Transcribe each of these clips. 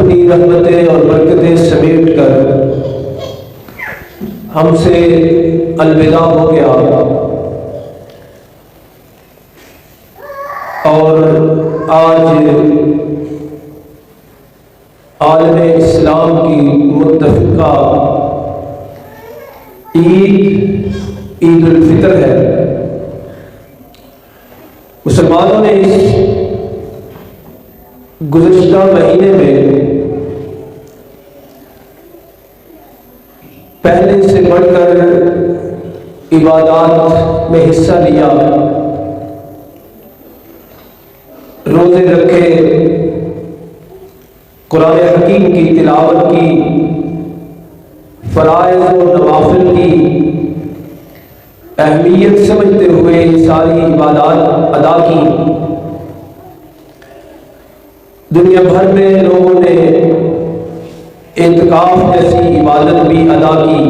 اپنی رحمتیں اور برکتیں سمیٹ کر ہم سے الوداع ہو گیا، اور آج عالم اسلام کی متفقہ عید الفطر ہے۔ مسلمانوں نے اس گزشتہ مہینے میں پہلے سے بڑھ کر عبادات میں حصہ لیا، روزے رکھے، قرآن حکیم کی تلاوت کی، فرائض و نوافل کی اہمیت سمجھتے ہوئے یہ ساری عبادات ادا کی۔ دنیا بھر میں لوگوں نے اعتکاف جیسی عبادت بھی ادا کی۔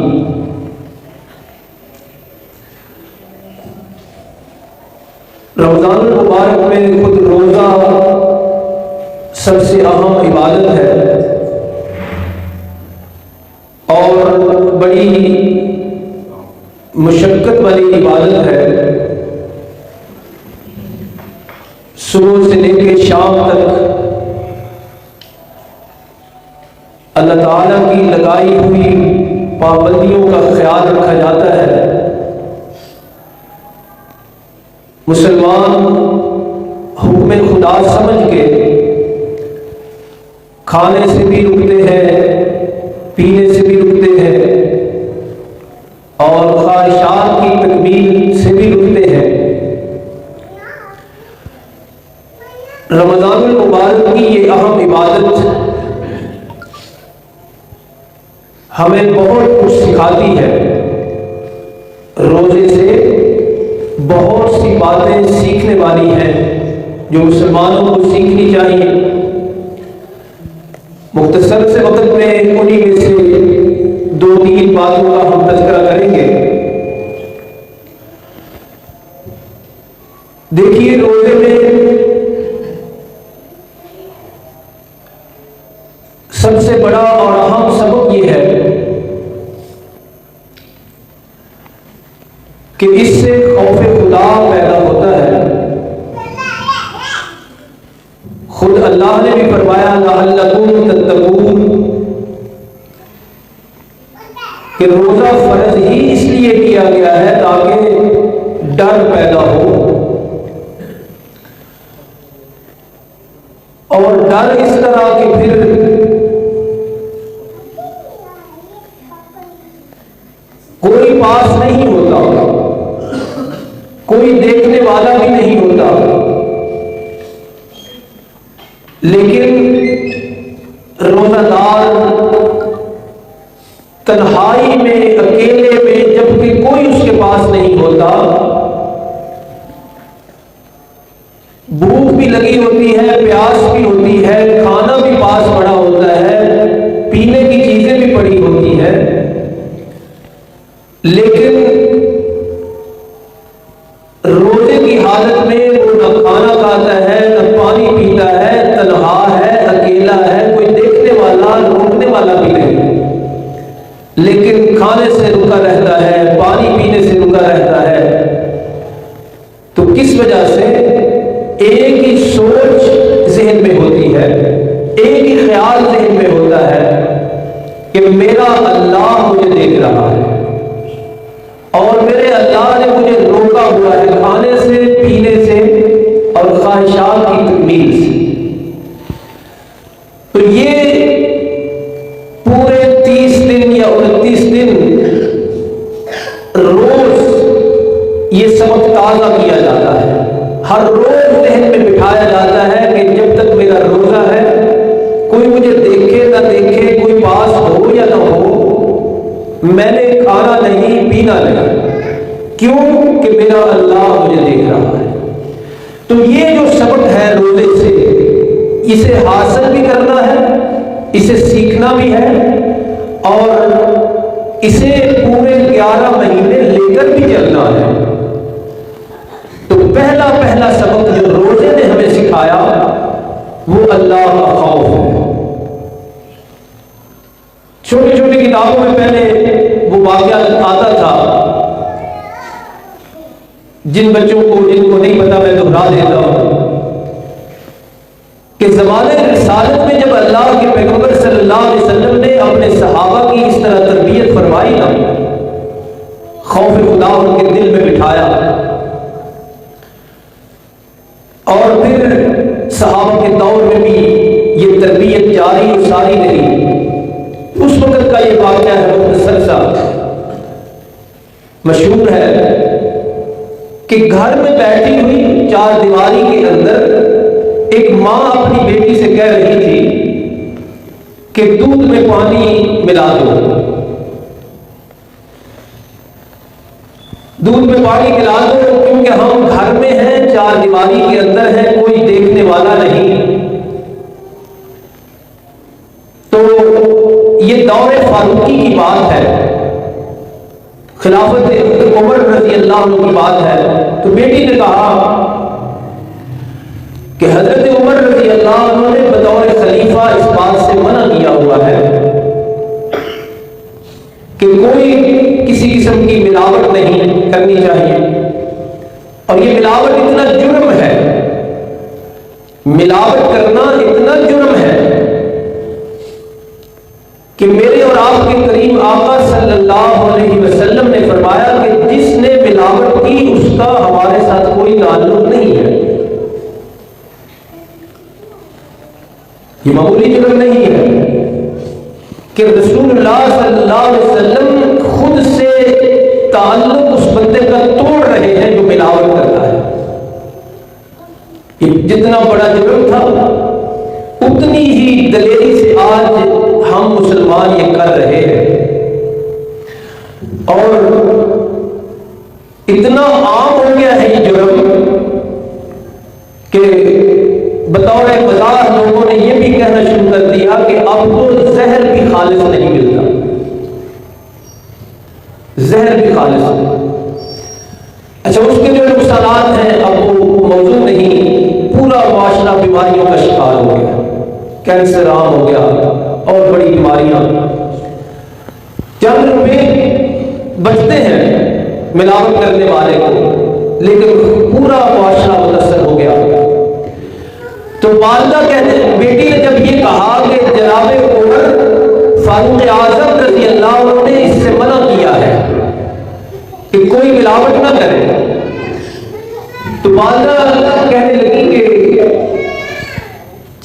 رمضان المبارک میں خود روزہ سب سے اہم عبادت ہے اور بڑی مشقت والی عبادت ہے۔ صبح سے لے کے شام تک اللہ تعالیٰ کی لگائی ہوئی پابندیوں کا خیال رکھا جاتا ہے۔ مسلمان حکم خدا سمجھ کے کھانے سے بھی رکتے ہیں، پینے سے بھی رکتے ہیں، اور خواہشات کی تکمیل سے بھی رکتے ہیں۔ رمضان المبارک کی یہ اہم عبادت ہمیں بہت کچھ سکھاتی ہے۔ روزے سے بہت سی باتیں سیکھنے والی ہیں جو مسلمانوں کو سیکھنی چاہیے۔ مختصر سے وقت میں انہی میں سے 2-3 باتوں کا ہم تذکرہ کریں گے۔ دیکھیے، روزے میں سب سے بڑا اور اہم سبق یہ ہے کہ اس سے خوف خدا پیدا ہوتا ہے۔ خود اللہ نے بھی فرمایا لعلکم تتقون، کہ روزہ فرض ہی اس لیے کیا گیا ہے تاکہ ڈر پیدا ہو، اور ڈر اس طرح کہ پھر کوئی پاس نہیں ہوتا، کوئی دیکھنے والا بھی نہیں ہوتا، لیکن روزہ دار تنہائی میں، اکیلے میں، جبکہ کوئی اس کے پاس نہیں ہوتا، بھوک بھی لگی ہوتی ہے، پیاس بھی ہوتی ہے، کھانا بھی پاس پڑا ہوتا ہے، پینے کی چیزیں بھی پڑی ہوتی ہیں، لیکن روزے کی حالت میں وہ نہ کھانا کھاتا ہے، نہ پانی پیتا ہے، تنہا ہے، اکیلا ہے، کوئی دیکھنے والا، روکنے والا بھی نہیں، لیکن کھانے سے رکا رہتا ہے، پانی پینے سے رکا رہتا ہے۔ تو کس وجہ سے؟ ایک ہی سوچ ذہن میں ہوتی ہے، ایک ہی خیال ذہن میں ہوتا ہے کہ میرا اللہ مجھے دیکھ رہا ہے، اور میرے اللہ نے مجھے روکا ہوا ہے کھانے سے، پینے سے اور خواہشات کی تکمیل سے۔ تو یہ پورے 30 دن یا 29 دن روز یہ سبق تازہ کیا جاتا ہے، ہر روز ذہن میں بٹھایا جاتا ہے کہ جب تک میرا روزہ ہے، کوئی مجھے دیکھے نہ دیکھے، کوئی پاس ہو یا نہ ہو، میں نے کھانا نہیں، پینا نہیں، کیوں کہ میرا اللہ مجھے دیکھ رہا ہے۔ تو یہ جو سبق ہے روزے سے، اسے حاصل بھی کرنا ہے، اسے سیکھنا بھی ہے، اور اسے پورے 11 مہینے لے کر بھی چلنا ہے۔ تو پہلا سبق جو روزے نے ہمیں سکھایا وہ اللہ کا خوف ہے۔ کتابوں میں پہلے وہ واقعہ آتا تھا، جن بچوں کو جن کو نہیں پتا میں دہرا دیتا ہوں کہ زمانۂ رسالت میں جب اللہ کے پیغمبر صلی اللہ علیہ وسلم نے اپنے صحابہ کی اس طرح تربیت فرمائی نا، خوف خدا ان کے دل میں بٹھایا، اور پھر صحابہ کے دور میں بھی یہ تربیت جاری و ساری رہی۔ اس وقت کا یہ واقعہ ہے، مختصر سا مشہور ہے کہ گھر میں بیٹھی ہوئی چار دیواری کے اندر ایک ماں اپنی بیٹی سے کہہ رہی تھی کہ دودھ میں پانی ملا دو، دودھ میں پانی ملا دو، کیونکہ ہم گھر میں ہیں، چار دیواری کے اندر ہیں، کوئی دیکھنے والا نہیں۔ تو یہ دور فاروقی کی بات ہے، خلافت عمر رضی اللہ عنہ کی بات ہے۔ تو بیٹی نے کہا کہ حضرت عمر رضی اللہ عنہ نے بطور خلیفہ اس بات سے منع کیا ہوا ہے کہ کوئی کسی قسم کی ملاوٹ نہیں کرنی چاہیے، اور یہ ملاوٹ اتنا جرم ہے، ملاوٹ کرنا اتنا جرم ہے کہ میرے اور آپ کے کریم آقا صلی اللہ علیہ وسلم نے فرمایا کہ جس نے ملاوٹ کی اس کا ہمارے ساتھ کوئی تعلق نہیں ہے۔ یہ معمولی جرم نہیں ہے کہ رسول اللہ صلی اللہ علیہ وسلم خود سے تعلق اس بندے کا توڑ رہے ہیں جو ملاوٹ کرتا ہے۔ یہ جتنا بڑا جرم تھا اتنی ہی دلیری سے آج ہم مسلمان یہ کر رہے ہیں، اور اتنا عام ہو گیا ہے یہ جرم کہ بطور مزاح لوگوں نے یہ بھی کہنا شروع کر دیا کہ اب تو زہر بھی خالص نہیں ملتا، زہر بھی خالص نہیں۔ اچھا، اس کے جو نقصانات ہیں اب وہ موضوع نہیں، پورا معاشرہ بیماریوں کا شکار ہو گیا، کینسر عام ہو گیا اور بڑی بیماریاں۔ چند روپے بچتے ہیں ملاوٹ کرنے والے کو، لیکن پورا معاشرہ متاثر ہو گیا۔ تو والدہ کہتے ہیں، بیٹی نے جب یہ کہا کہ جناب عمر فاروق اعظم رضی اللہ عنہ نے اس سے منع کیا ہے کہ کوئی ملاوٹ نہ کرے، تو والدہ کہنے لگی کہ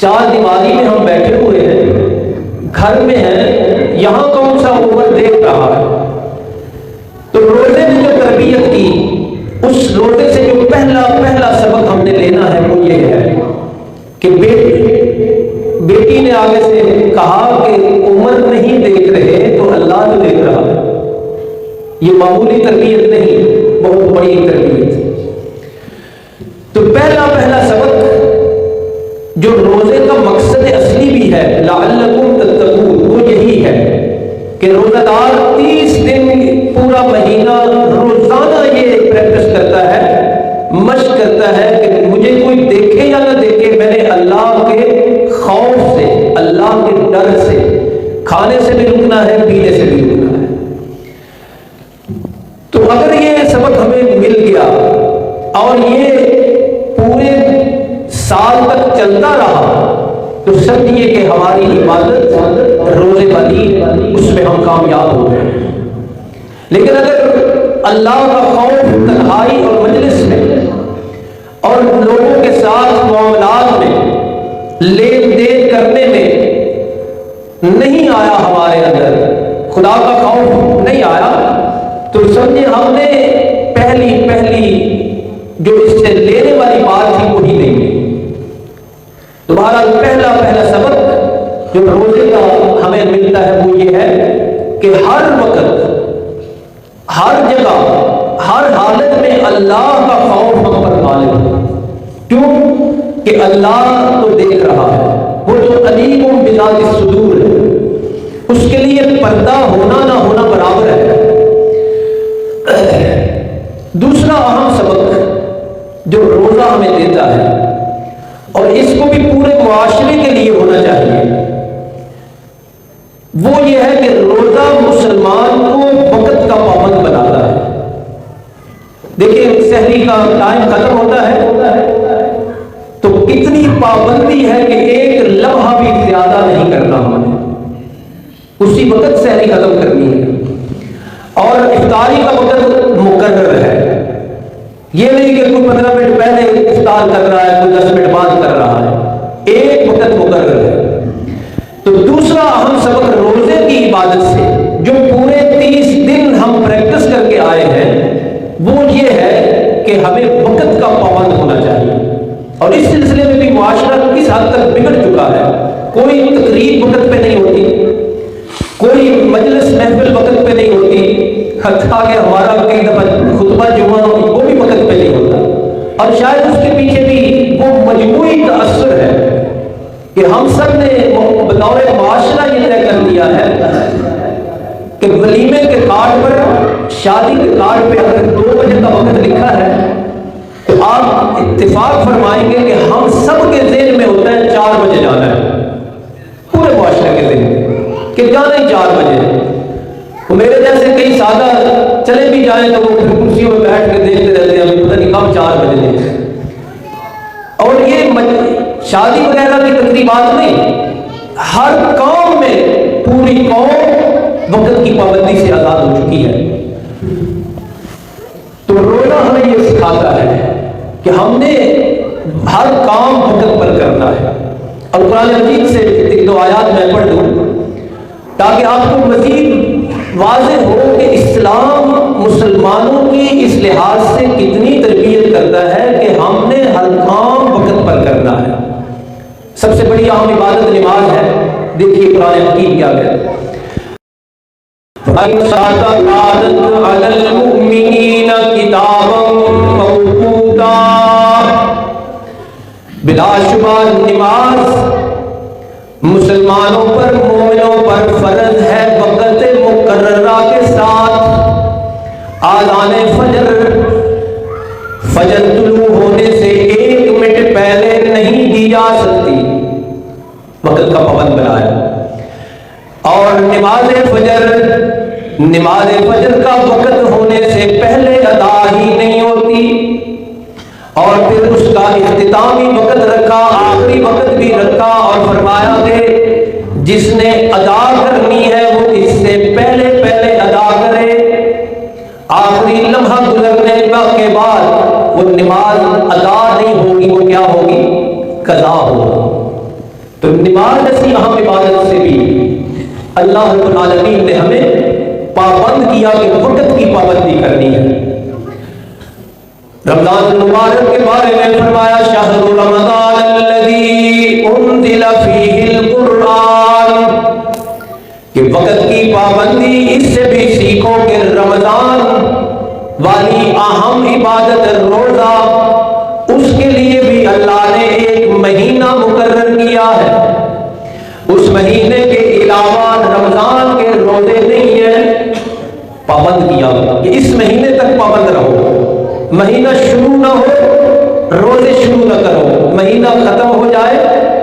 چار دیواری میں ہم بیٹھے ہوئے ہیں، گھر میں ہیں، یہاں کون سا عمر دیکھ رہا ہے؟ تو روزے میں جو تربیت کی، اس روزے سے جو پہلا سبق ہم نے لینا ہے وہ یہ ہے کہ بیٹی نے آگے سے کہا کہ عمر نہیں دیکھ رہے تو اللہ تو دیکھ رہا ہے۔ یہ معمولی تربیت نہیں، بہت بڑی تربیت۔ تو پہلا سبق جو روزے کا مقصد اصلی بھی ہے، لعلکم تتقون، وہ یہی ہے کہ روزہ دار 30 دن پورا مہینہ روزانہ یہ پریکٹس کرتا ہے، مشق کرتا ہے کہ مجھے کوئی دیکھے یا نہ دیکھے، میں نے اللہ کے خوف سے، اللہ کے ڈر سے کھانے سے بھی رکنا ہے، پینے سے بھی رکنا ہے۔ تو اگر یہ سبق ہمیں مل گیا اور یہ پورے سال تک چلتا رہا تو سمجھیے کہ ہماری عبادت روزے والی اس میں ہم کامیاب ہو گئے۔ لیکن اگر اللہ کا خوف تنہائی اور مجلس میں اور لوگوں کے ساتھ معاملات میں لین دین کرنے میں نہیں آیا، ہمارے اندر خدا کا خوف نہیں آیا، تو سمجھے ہم نے پہلی جو اس سے لینے والی بات تھی وہی نہیں لی۔ تمہارا پہلا سبق جو روزے کا ہمیں ملتا ہے وہ یہ ہے کہ ہر وقت، ہر جگہ، ہر حالت میں اللہ کا خوف ہم پر غالب ہے۔ کیوں کہ اللہ تو دیکھ رہا ہے، وہ جو علیم بذات الصدور ہے، اس کے لیے پردہ ہونا نہ ہونا برابر ہے۔ دوسرا اہم سبق جو روزہ ہمیں دیتا ہے، اور اس کو بھی پورے معاشرے کے لیے ہونا چاہیے، وہ یہ ہے کہ روزہ ٹائم ختم ہوتا ہے تو کتنی پابندی ہے کہ ایک لمحہ بھی زیادہ نہیں کرنا ہمیں، اسی وقت سحری ختم کرنی ہے، اور افطاری کا وقت مقرر ہے، یہ نہیں کہ کوئی 15 منٹ پہلے افطار کر رہا ہے، کوئی 10 منٹ بعد کر رہا ہے، ایک وقت مقرر ہے۔ تو دوسرا اہم سبق روزے کی عبادت سے جو پورے 30 دن ہم پریکٹس کر کے آئے ہیں وہ یہ ہے کہ ہمیں وقت کا پابند ہونا چاہیے، اور اس سلسلے میں بھی معاشرہ کس حد تک بگڑ چکا ہے، کوئی تقریب وقت پہ نہیں ہوتی، کوئی مجلس محفل وقت پہ نہیں ہوتی، حتیٰ کہ ہمارا کئی دفعہ خطبہ جمعہ وہ بھی وقت پہ نہیں ہوتا، اور شاید اس کے پیچھے بھی وہ مجموعی تاثر ہے کہ ہم سب نے بطور معاشرہ یہ طے کر لیا ہے کہ ولیمے کے کارڈ پر، شادی کے کارڈ پہ اگر 2 بجے کا وقت لکھا ہے تو آپ اتفاق فرمائیں گے کہ ہم سب کے ذہن میں ہوتا ہے 4 بجے جانا ہے، پورے معاشرے کے ذہن میں کہ جانا ہی 4 بجے۔ تو میرے جیسے کئی سادہ چلے بھی جائیں تو وہ پھر کرسیوں میں بیٹھ کے دیکھتے رہتے ہیں، ابھی پتہ نہیں کب 4 بجے دیں۔ اور یہ شادی وغیرہ کی تقریبات نہیں، ہر کام میں پوری قوم وقت کی پابندی سے آزاد ہو چکی ہے۔ تو روزہ ہمیں یہ سکھاتا ہے کہ ہم نے ہر کام وقت پر کرنا ہے، اور قرآن مجید سے 1-2 آیات میں پڑھ دوں تاکہ آپ کو مزید واضح ہو کہ اسلام مسلمانوں کی اس لحاظ سے کتنی تربیت کرتا ہے کہ ہم نے ہر کام وقت پر کرنا ہے۔ سب سے بڑی اہم عبادت نماز ہے، دیکھیے قرآن حکیم کیا کہتا ہے، بلا شبہ نماز مسلمانوں پر، مومنوں پر فرض ہے وقت مقررہ کے ساتھ۔ آذان فجر طلوع ہونے سے 1 منٹ پہلے نہیں دی جا سکتی، وقت کا پابند بنایا۔ اور نماز فجر کا وقت ہونے سے پہلے ادا ہی نہیں ہوتی، اور پھر اس کا اختتامی وقت رکھا، آخری وقت بھی رکھا، اور فرمایا کہ جس نے ادا کرنی ہے وہ اس سے پہلے ادا کرے، آخری لمحہ گزرنے کے بعد وہ نماز ادا نہیں ہوگی، وہ کیا ہوگی؟ قضا ہوگی۔ تو نماز جیسی اہم عبادت سے بھی اللہ رب العالمین نے ہمیں پابند کیا کہ وقت کی پابندی کرنی ہے۔ رمضان المبارک کے بارے میں فرمایا شہر رمضان الذی انزل فیہ القرآن، کہ وقت کی پابندی اس سے بھی سیکھو کہ رمضان والی اہم عبادت روزہ، اس کے لیے بھی اللہ نے ایک مہینہ مقرر کیا ہے، اس مہینے کے علاوہ رمضان کے روزے نہیں ہیں، پابند کیا کہ اس مہینے تک پابند رہو، مہینہ شروع نہ ہو روزے شروع نہ کرو، مہینہ ختم ہو جائے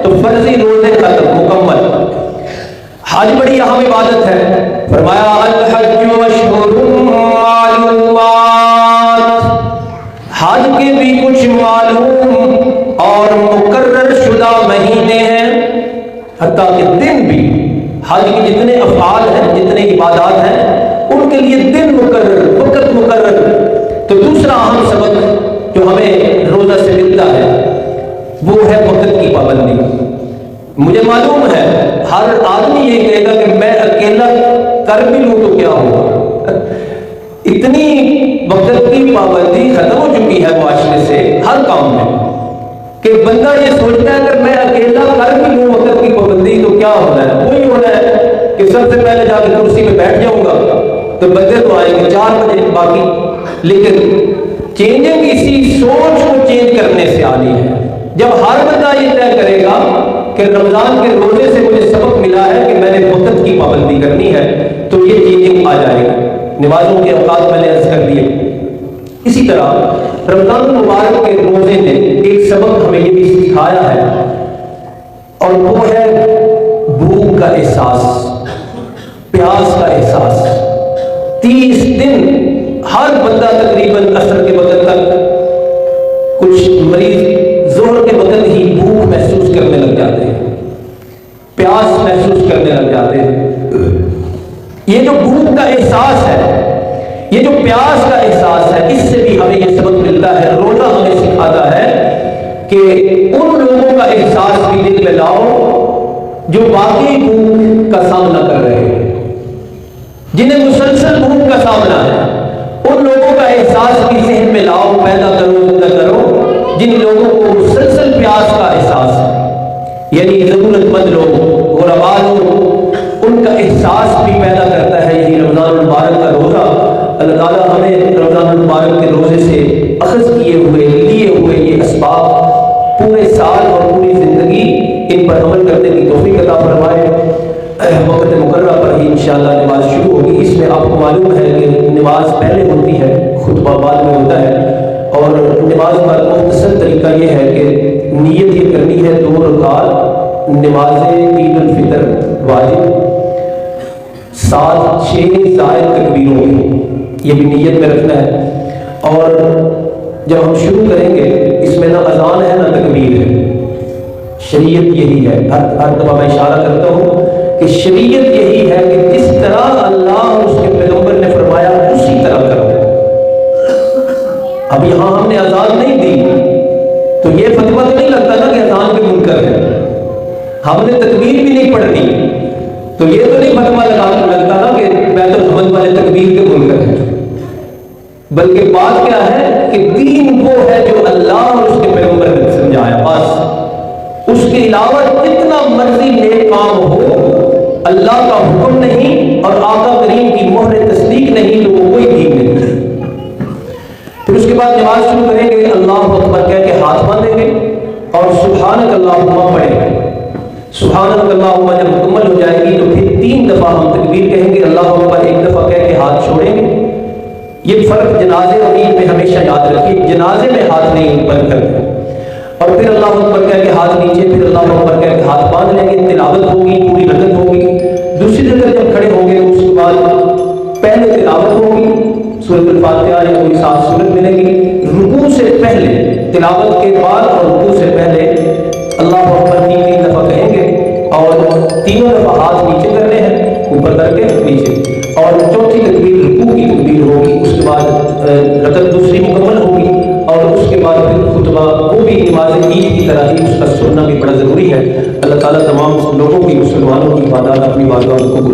تو فرضی روزے ختم مکمل۔ حج بڑی اہم عبادت ہے، فرمایا الحج اشہر معلومات، حج کے بھی کچھ معلوم اور مقرر شدہ مہینے ہیں، حتیٰ کہ دن بھی، حج کے جتنے افعال ہیں، جتنے عبادات ہیں، ان کے لیے دن مقرر، وقت مقرر۔ تو دوسرا اہم سبق جو ہمیں روزہ سے ملتا ہے وہ ہے وقت کی پابندی۔ مجھے معلوم ہے ہر آدمی یہ کہے گا کہ میں اکیلا کر بھی لوں تو کیا ہوگا، اتنی وقت کی پابندی ختم ہو چکی ہے معاشرے سے ہر کام میں کہ بندہ یہ سوچتا ہے کہ میں اکیلا کر بھی لوں وقت کی پابندی تو کیا ہونا ہے، وہی ہونا ہے کہ سب سے پہلے جا کے کرسی پہ بیٹھ جاؤں گا تو بندے تو آئیں گے 4 بجے باقی۔ لیکن چینجنگ اسی سوچ کو چینج کرنے سے آنی ہے۔ جب ہر بندہ یہ طے کرے گا کہ رمضان کے روزے سے مجھے سبق ملا ہے کہ میں نے وقت کی پابندی کرنی ہے تو یہ چینجنگ آ جائے گی۔ نمازوں کے اوقات میں نے عرض کر دیے۔ اسی طرح رمضان المبارک کے روزے نے ایک سبق ہمیں یہ بھی سکھایا ہے، اور وہ ہے بھوک کا احساس، پیاس کا احساس۔ 30 دن ہر بندہ تقریباً عصر کے وقت تک محسوس کرنے لگ جاتے ہیں۔ یہ جو بھوک کا احساس ہے، یہ جو پیاس کا احساس ہے، اس سے بھی ہمیں یہ سبق ملتا ہے۔ روزہ ہمیں سکھاتا ہے کہ ان لوگوں کا احساس بھی دل میں لاؤ جو واقعی بھوک کا سامنا کر رہے ہیں، جنہیں مسلسل بھوک کا سامنا ہے، ان لوگوں کا احساس بھی ذہن میں لاؤ، پیدا کرو، زندہ کرو، جن لوگوں کو مسلسل پیاس کا احساس ہے، یعنی ضرورت مند لوگ، غربا لوگ، ان کا احساس بھی پیدا کرتا ہے یہی رمضان المبارک کا روزہ۔ اللہ تعالیٰ ہمیں رمضان المبارک کے روزے سے اخذ کیے ہوئے، لیے ہوئے یہ اسباب پورے سال اور پوری زندگی ان پر عمل کرنے کی توفیق عطا فرمائے۔ وقت مقررہ پر ہی انشاءاللہ نماز شروع ہوگی۔ اس میں آپ کو معلوم ہے کہ نماز پہلے ہوتی ہے، خطبہ بعد میں ہوتا ہے، اور نماز کا مختصر طریقہ یہ ہے کہ نیت یہ کرنی ہے 2 رکعت نماز عید الفطر واجب 7 6 زائد تکبیروں میں، یہ بھی نیت میں رکھنا ہے۔ اور جب ہم شروع کریں گے اس میں نہ اذان ہے نہ تکبیر ہے، شریعت یہی ہے۔ ہر دفعہ میں اشارہ کرتا ہوں کہ شریعت یہی ہے کہ جس طرح اللہ اور اس کے پیغمبر نے فرمایا اسی طرح کرو۔ اب یہاں ہم نے اذان نہیں دی تو یہ فتویٰ تو نہیں لگتا نا کہ اذان بھی منکر ہے، ہم نے تکبیر بھی نہیں پڑھنی تو یہ تو نہیں فتویٰ لگتا نا کہ بیت الحمد والے تکبیر کے منکر ہیں، بلکہ بات کیا ہے کہ دین وہ ہے جو اللہ اور اس کے پیغمبر نے سمجھایا، بس اس کے علاوہ جتنا مرضی نیک کام ہو، اللہ کا حکم نہیں اور آقا کریم کی مہر تصدیق نہیں تو وہ کوئی دین نہیں۔ پھر اس کے بعد نماز شروع کریں گے، اللہ اکبر کہہ کے ہاتھ باندھیں گے اور سبحانک اللہم پڑھیں گے۔ سبحانک اللہم جب مکمل ہو جائے گی تو پھر 3 دفعہ ہم تکبیر کہیں گے، اللہ اکبر 1 دفعہ کہہ کے ہاتھ چھوڑیں گے۔ یہ فرق جنازے اور عید میں ہمیشہ یاد رکھیے، جنازے میں ہاتھ نہیں بند کرتے، اور پھر اللہ اکبر کہہ کے ہاتھ نیچے، پھر اللہ اکبر کہہ کے ہاتھ باندھ لیں گے، تلاوت ہوگی، پوری رکعت ہوگی۔ دوسری جگہ جب کھڑے ہوں گے تو اس کے بعد پہلے تلاوت ہوگی سورۃ الفاتحہ یا کوئی 7 سورت ملے گی، رکوع سے پہلے، تلاوت کے بعد اور رکوع سے پہلے اللہ اکبر 3 دفعہ کہیں گے، اور 3 دفعہ ہاتھ نیچے کرنے ہیں، اوپر کر کے نیچے، اور چوتھی تکبیر رکوع کی تکبیر ہوگی۔ اس کے بعد رکعت دوسری مکمل ہوگی، اور اس کے بعد پھر خطبہ، وہ بھی نماز عید کی طرح ہی اس کا سننا بھی بڑا ضروری ہے۔ اللہ تعالیٰ تمام لوگوں کی، مسلمانوں کی عبادات اپنی بارگاہ میں قبول